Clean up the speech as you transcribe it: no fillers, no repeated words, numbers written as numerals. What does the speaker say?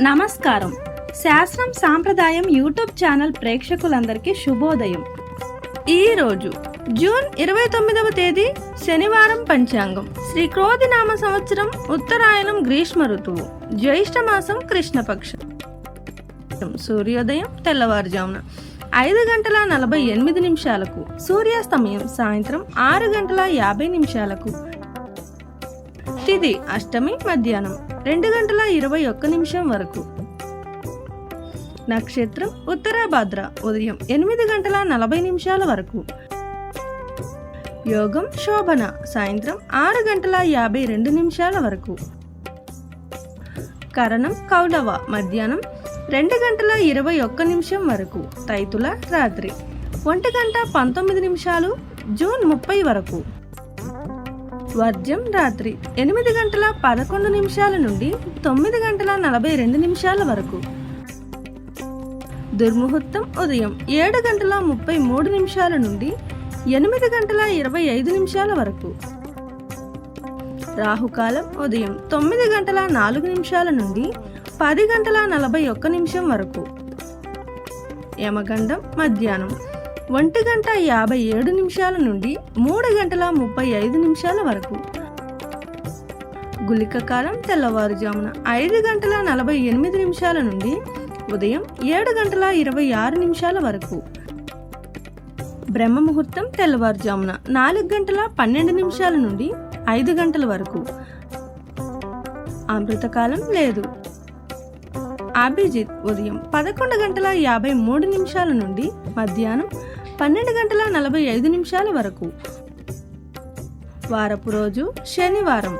నమస్కారం. శాస్త్రం సాంప్రదాయం యూట్యూబ్ ఛానల్ ప్రేక్షకులందరికీ శుభోదయం. ఈరోజు జూన్ 29వ తేదీ శనివారం. పంచాంగం శ్రీ క్రోధినామ సంవత్సరం, ఉత్తరాయణం, గ్రీష్మ ఋతువు, జ్యేష్ఠ మాసం, కృష్ణపక్షం. సూర్యోదయం తెల్లవారుజామున 5:48 సూర్యాస్తమయం సాయంత్రం 6:50. తిథి అష్టమి మధ్యాహ్నం 2:21 వరకు. నక్షత్రం ఉత్తరాభాద్ర ఉదయం 8:40 వరకు. యోగం శోభన సాయంత్రం 6:52 వరకు. కరణం కౌలవ మధ్యాహ్నం 2:21 వరకు. తైతుల రాత్రి 1:19 జూన్ 30 వరకు. వర్జం రాత్రి 8:11 నుండి 9:42 వరకు. దుర్ముహూర్తం ఉదయం 7:33 నుండి 8:25 వరకు. రాహుకాలం ఉదయం 9:04 నుండి 10:41 వరకు. యమగండం మధ్యాహ్నం 1:57 నుండి 3:35 వరకు. గుళిక కాలం తెల్లవారుజామున 5:48 నుండి ఉదయం 7:26 వరకు. బ్రహ్మ ముహూర్తం తెల్లవారుజామున 4:12 నుండి 5 గంటల వరకు. అమృతకాలం లేదు. అభిజిత్ ఉదయం 11:53 నుండి మధ్యాహ్నం 12:45 వరకు. వారపు రోజు శనివారం.